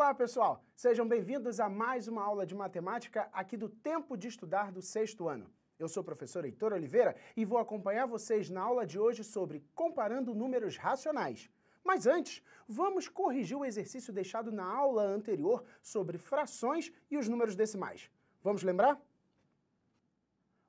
Olá, pessoal! Sejam bem-vindos a mais uma aula de matemática aqui do Tempo de Estudar do 6º ano. Eu sou o professor Heitor Oliveira e vou acompanhar vocês na aula de hoje sobre comparando números racionais. Mas antes, vamos corrigir o exercício deixado na aula anterior sobre frações e os números decimais. Vamos lembrar?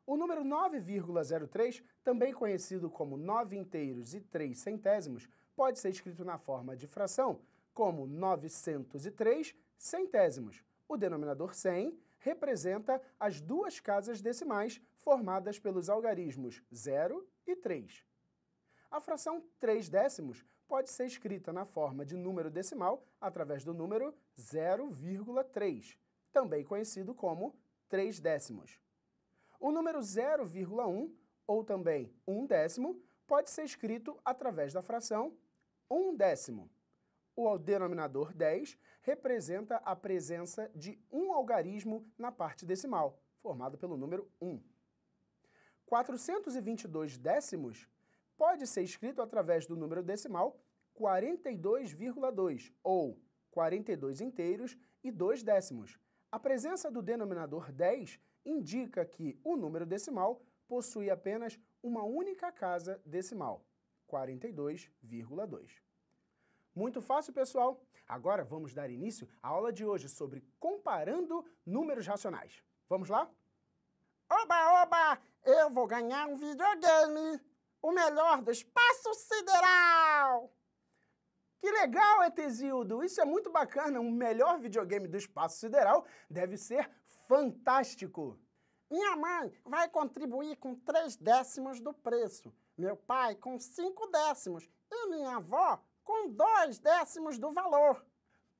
O número 9,03, também conhecido como 9 inteiros e 3 centésimos, pode ser escrito na forma de fração como 903 centésimos. O denominador 100 representa as duas casas decimais formadas pelos algarismos 0 e 3. A fração 3 décimos pode ser escrita na forma de número decimal através do número 0,3, também conhecido como 3 décimos. O número 0,1, ou também 1 décimo, pode ser escrito através da fração 1 décimo. O denominador 10 representa a presença de um algarismo na parte decimal, formado pelo número 1. 422 décimos pode ser escrito através do número decimal 42,2, ou 42 inteiros e 2 décimos. A presença do denominador 10 indica que o número decimal possui apenas uma única casa decimal, 42,2. Muito fácil, pessoal? Agora vamos dar início à aula de hoje sobre comparando números racionais. Vamos lá? Oba, oba! Eu vou ganhar um videogame! O melhor do espaço sideral! Que legal, Etesildo! Isso é muito bacana. Um melhor videogame do espaço sideral deve ser fantástico. Minha mãe vai contribuir com 3 décimos do preço, meu pai com 5 décimos e minha avó com 2 décimos do valor.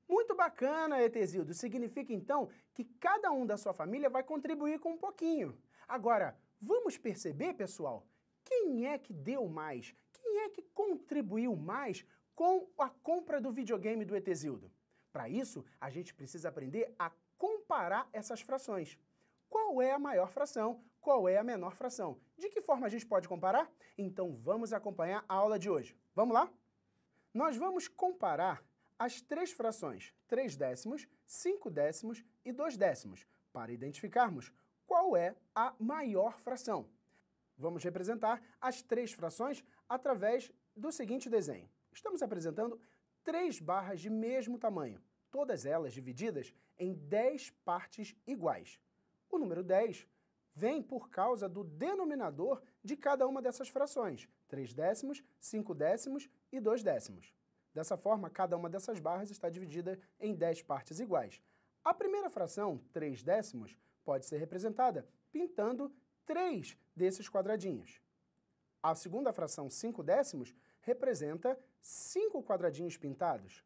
Muito bacana, Etesildo. Significa, então, que cada um da sua família vai contribuir com um pouquinho. Agora, vamos perceber, pessoal, quem é que deu mais? Quem é que contribuiu mais com a compra do videogame do Etesildo? Para isso, a gente precisa aprender a comparar essas frações. Qual é a maior fração? Qual é a menor fração? De que forma a gente pode comparar? Então, vamos acompanhar a aula de hoje. Vamos lá? Nós vamos comparar as três frações 3 décimos, 5 décimos e 2 décimos, para identificarmos qual é a maior fração. Vamos representar as três frações através do seguinte desenho. Estamos apresentando 3 barras de mesmo tamanho, todas elas divididas em 10 partes iguais. O número 10 vem por causa do denominador de cada uma dessas frações, 3 décimos, 5 décimos e 2 décimos. Dessa forma, cada uma dessas barras está dividida em 10 partes iguais. A primeira fração, 3 décimos, pode ser representada pintando 3 desses quadradinhos. A segunda fração, 5 décimos, representa 5 quadradinhos pintados.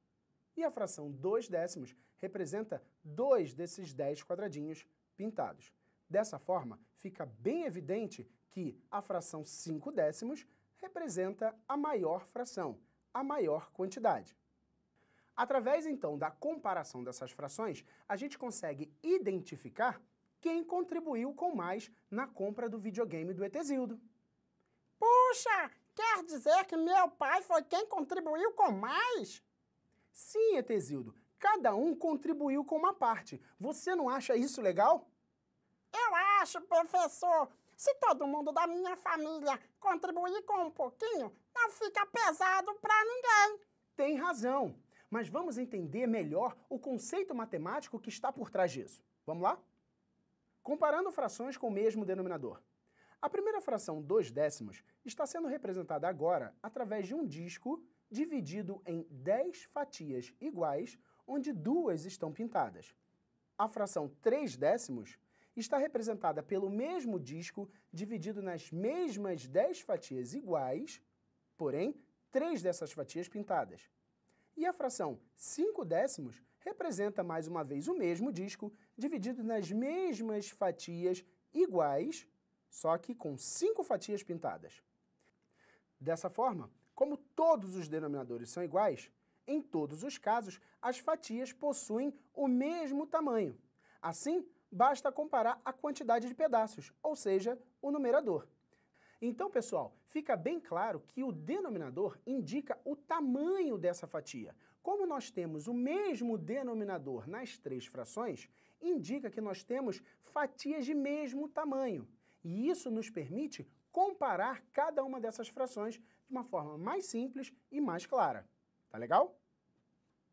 E a fração 2 décimos representa 2 desses 10 quadradinhos pintados. Dessa forma, fica bem evidente que a fração 5 décimos representa a maior fração, a maior quantidade. Através, então, da comparação dessas frações, a gente consegue identificar quem contribuiu com mais na compra do videogame do Etesildo. Puxa, quer dizer que meu pai foi quem contribuiu com mais? Sim, Etesildo, cada um contribuiu com uma parte. Você não acha isso legal? Eu acho, professor. Se todo mundo da minha família contribuir com um pouquinho, não fica pesado para ninguém. Tem razão, mas vamos entender melhor o conceito matemático que está por trás disso. Vamos lá? Comparando frações com o mesmo denominador. A primeira fração 2 décimos está sendo representada agora através de um disco dividido em 10 fatias iguais, onde 2 estão pintadas. A fração 3 décimos está representada pelo mesmo disco dividido nas mesmas 10 fatias iguais, porém 3 dessas fatias pintadas. E a fração 5 décimos representa mais uma vez o mesmo disco dividido nas mesmas fatias iguais, só que com 5 fatias pintadas. Dessa forma, como todos os denominadores são iguais, em todos os casos as fatias possuem o mesmo tamanho. Assim, basta comparar a quantidade de pedaços, ou seja, o numerador. Então, pessoal, fica bem claro que o denominador indica o tamanho dessa fatia. Como nós temos o mesmo denominador nas três frações, indica que nós temos fatias de mesmo tamanho. E isso nos permite comparar cada uma dessas frações de uma forma mais simples e mais clara. Tá legal?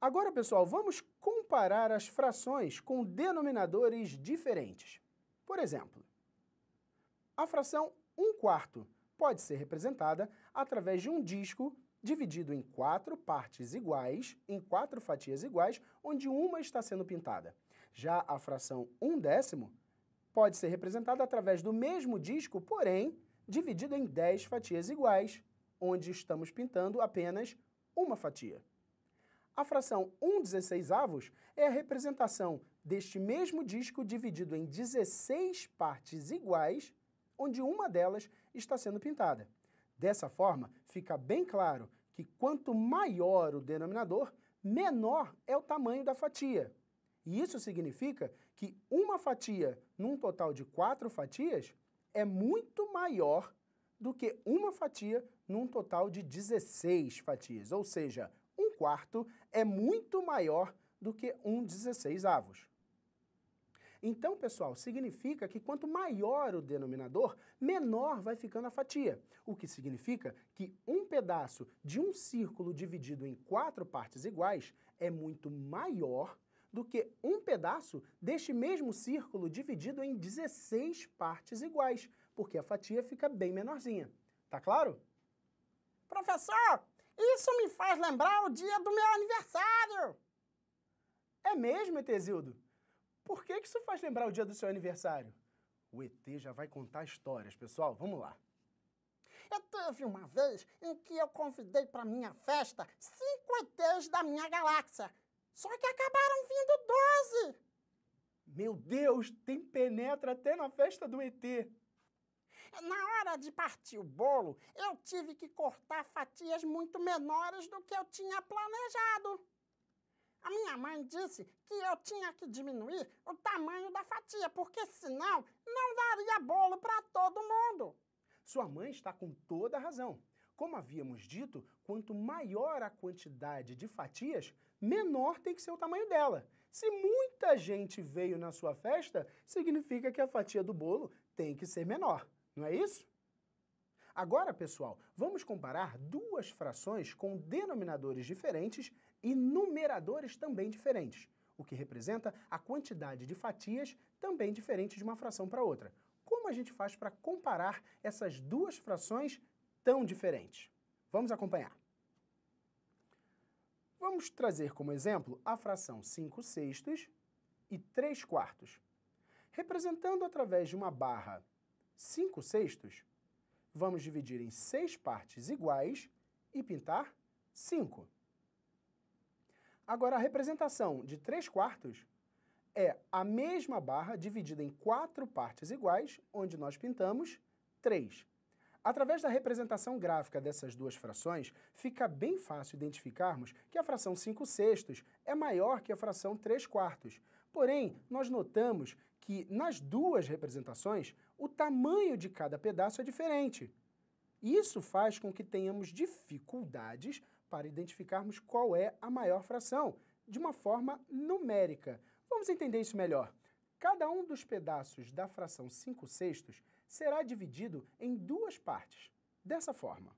Agora, pessoal, vamos comparar as frações com denominadores diferentes. Por exemplo, a fração 1/4 pode ser representada através de um disco dividido em 4 partes iguais, em 4 fatias iguais, onde uma está sendo pintada. Já a fração 1/10 pode ser representada através do mesmo disco, porém, dividido em 10 fatias iguais, onde estamos pintando apenas uma fatia. A fração 1/16 é a representação deste mesmo disco dividido em 16 partes iguais, onde uma delas está sendo pintada. Dessa forma, fica bem claro que quanto maior o denominador, menor é o tamanho da fatia. E isso significa que uma fatia num total de 4 fatias é muito maior do que uma fatia num total de 16 fatias, ou seja, 1/4 é muito maior do que 1/16. Então, pessoal, significa que quanto maior o denominador, menor vai ficando a fatia, o que significa que um pedaço de um círculo dividido em 4 partes iguais é muito maior do que um pedaço deste mesmo círculo dividido em 16 partes iguais, porque a fatia fica bem menorzinha. Tá claro? Professor, isso me faz lembrar o dia do meu aniversário. É mesmo, Etezildo? Por que isso faz lembrar o dia do seu aniversário? O ET já vai contar histórias, pessoal. Vamos lá. Teve uma vez em que eu convidei para minha festa 5 ETs da minha galáxia. Só que acabaram vindo 12. Meu Deus, tem penetra até na festa do ET. Na hora de partir o bolo, eu tive que cortar fatias muito menores do que eu tinha planejado. A minha mãe disse que eu tinha que diminuir o tamanho da fatia, porque senão não daria bolo para todo mundo. Sua mãe está com toda a razão. Como havíamos dito, quanto maior a quantidade de fatias, menor tem que ser o tamanho dela. Se muita gente veio na sua festa, significa que a fatia do bolo tem que ser menor, não é isso? Agora, pessoal, vamos comparar duas frações com denominadores diferentes e numeradores também diferentes, o que representa a quantidade de fatias também diferente de uma fração para outra. Como a gente faz para comparar essas duas frações tão diferentes? Vamos acompanhar. Vamos trazer como exemplo a fração 5/6 e 3/4. Representando através de uma barra 5/6, vamos dividir em 6 partes iguais e pintar 5. Agora, a representação de 3/4 é a mesma barra dividida em 4 partes iguais, onde nós pintamos 3. Através da representação gráfica dessas duas frações, fica bem fácil identificarmos que a fração 5/6 é maior que a fração 3/4. Porém, nós notamos que nas duas representações, o tamanho de cada pedaço é diferente. Isso faz com que tenhamos dificuldades para identificarmos qual é a maior fração, de uma forma numérica. Vamos entender isso melhor. Cada um dos pedaços da fração 5/6 será dividido em duas partes, dessa forma.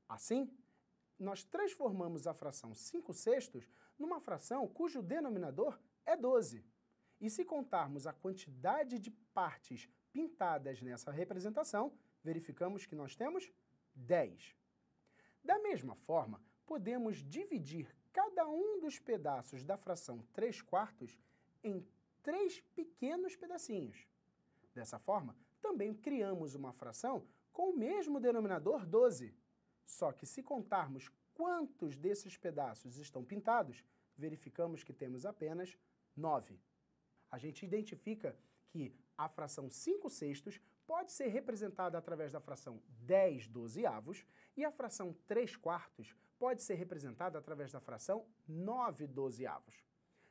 Assim, nós transformamos a fração 5/6 numa fração cujo denominador é 12. E se contarmos a quantidade de partes pintadas nessa representação, verificamos que nós temos 10. Da mesma forma, podemos dividir cada um dos pedaços da fração 3/4 em 3 pequenos pedacinhos. Dessa forma, também criamos uma fração com o mesmo denominador 12. Só que se contarmos quantos desses pedaços estão pintados, verificamos que temos apenas 9. A gente identifica que a fração 5/6 pode ser representada através da fração 10/12 e a fração 3/4 pode ser representada através da fração 9/12.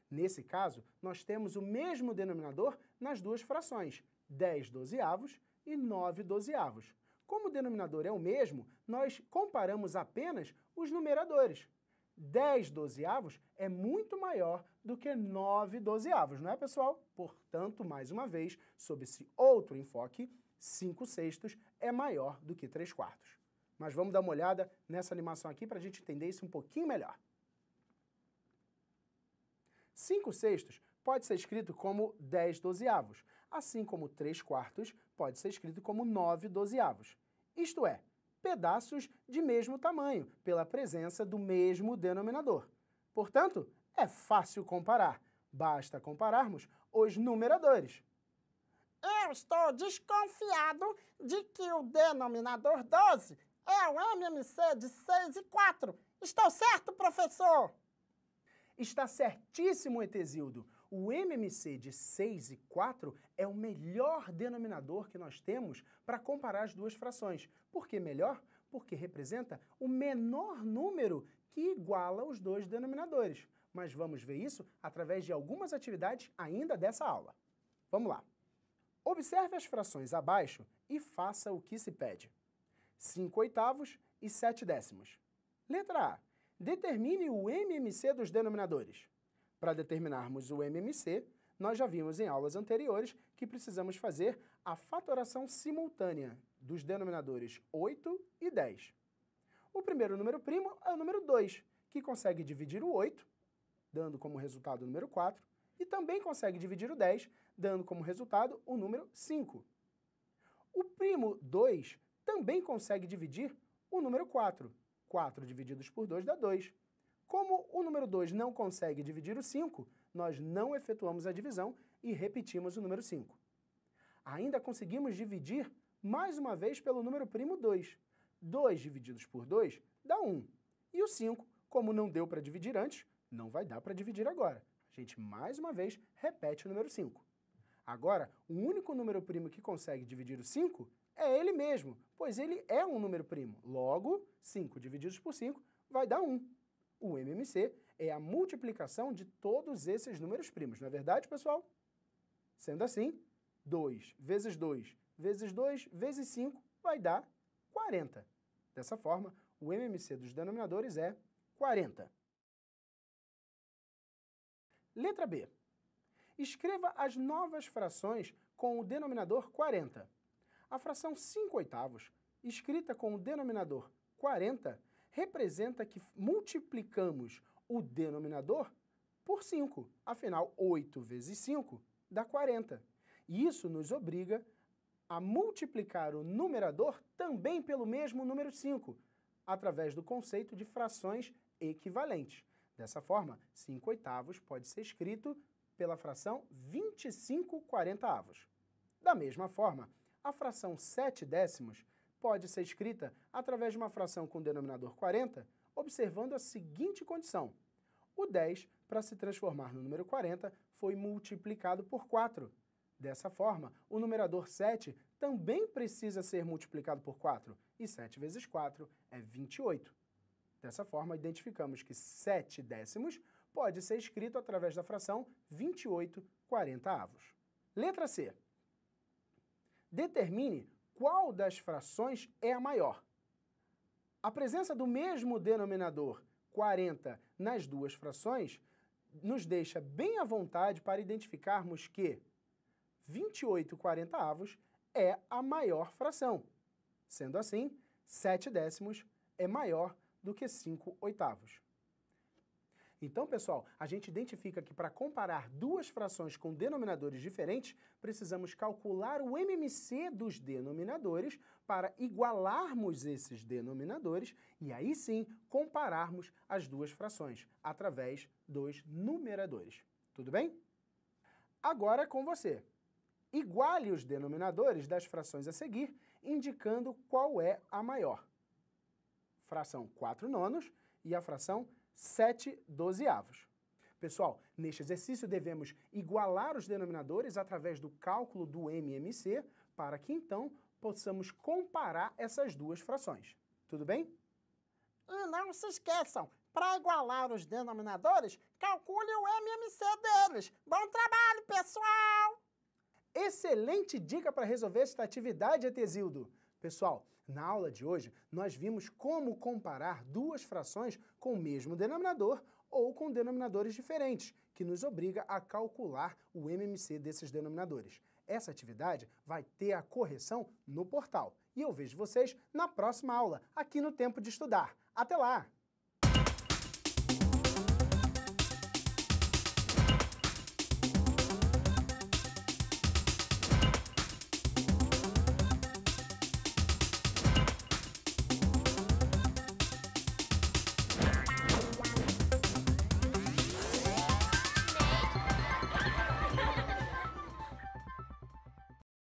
Nesse caso, nós temos o mesmo denominador nas duas frações, 10/12 e 9/12. Como o denominador é o mesmo, nós comparamos apenas os numeradores. 10 dozeavos é muito maior do que 9 dozeavos, não é, pessoal? Portanto, mais uma vez, sob esse outro enfoque, 5 sextos é maior do que 3 quartos. Mas vamos dar uma olhada nessa animação aqui para a gente entender isso um pouquinho melhor. 5 sextos pode ser escrito como 10 dozeavos, assim como 3 quartos pode ser escrito como 9 dozeavos. Isto é, pedaços de mesmo tamanho, pela presença do mesmo denominador. Portanto, é fácil comparar. Basta compararmos os numeradores. Eu estou desconfiado de que o denominador 12 é o MMC de 6 e 4. Estou certo, professor? Está certíssimo, Etesildo. O MMC de 6 e 4 é o melhor denominador que nós temos para comparar as duas frações. Por que melhor? Porque representa o menor número que iguala os dois denominadores. Mas vamos ver isso através de algumas atividades ainda dessa aula. Vamos lá. Observe as frações abaixo e faça o que se pede. 5 oitavos e 7 décimos. Letra A. Determine o MMC dos denominadores. Para determinarmos o MMC, nós já vimos em aulas anteriores que precisamos fazer a fatoração simultânea dos denominadores 8 e 10. O primeiro número primo é o número 2, que consegue dividir o 8, dando como resultado o número 4, e também consegue dividir o 10, dando como resultado o número 5. O primo 2 também consegue dividir o número 4. 4 divididos por 2 dá 2. Como o número 2 não consegue dividir o 5, nós não efetuamos a divisão e repetimos o número 5. Ainda conseguimos dividir mais uma vez pelo número primo 2. 2 divididos por 2 dá 1. E o 5, como não deu para dividir antes, não vai dar para dividir agora. A gente mais uma vez repete o número 5. Agora, o único número primo que consegue dividir o 5 é ele mesmo, pois ele é um número primo. Logo, 5 divididos por 5 vai dar 1. O MMC é a multiplicação de todos esses números primos, não é verdade, pessoal? Sendo assim, 2 vezes 2 vezes 2 vezes 5 vai dar 40. Dessa forma, o MMC dos denominadores é 40. Letra B. Escreva as novas frações com o denominador 40. A fração 5 oitavos, escrita com o denominador 40, representa que multiplicamos o denominador por 5. Afinal, 8 vezes 5 dá 40. E isso nos obriga a multiplicar o numerador também pelo mesmo número 5, através do conceito de frações equivalentes. Dessa forma, 5 oitavos pode ser escrito pela fração 25 quarentaavos. Da mesma forma, a fração 7 décimos pode ser escrita através de uma fração com denominador 40, observando a seguinte condição. O 10, para se transformar no número 40, foi multiplicado por 4. Dessa forma, o numerador 7 também precisa ser multiplicado por 4, e 7 vezes 4 é 28. Dessa forma, identificamos que 7 décimos pode ser escrito através da fração 28 quarentaavos. Letra C. Determine qual das frações é a maior. A presença do mesmo denominador, 40, nas duas frações, nos deixa bem à vontade para identificarmos que 28 quarentaavos é a maior fração. Sendo assim, 7 décimos é maior do que 5 oitavos. Então, pessoal, a gente identifica que para comparar duas frações com denominadores diferentes, precisamos calcular o MMC dos denominadores para igualarmos esses denominadores e aí sim compararmos as duas frações através dos numeradores. Tudo bem? Agora é com você. Iguale os denominadores das frações a seguir, indicando qual é a maior. Fração 4 nonos e a fração 7 dozeavos. Pessoal, neste exercício devemos igualar os denominadores através do cálculo do MMC para que então possamos comparar essas duas frações. Tudo bem? E não se esqueçam, para igualar os denominadores, calcule o MMC deles. Bom trabalho, pessoal! Excelente dica para resolver esta atividade, Etesildo. Pessoal, na aula de hoje, nós vimos como comparar duas frações com o mesmo denominador ou com denominadores diferentes, que nos obriga a calcular o MMC desses denominadores. Essa atividade vai ter a correção no portal. E eu vejo vocês na próxima aula, aqui no Tempo de Estudar. Até lá!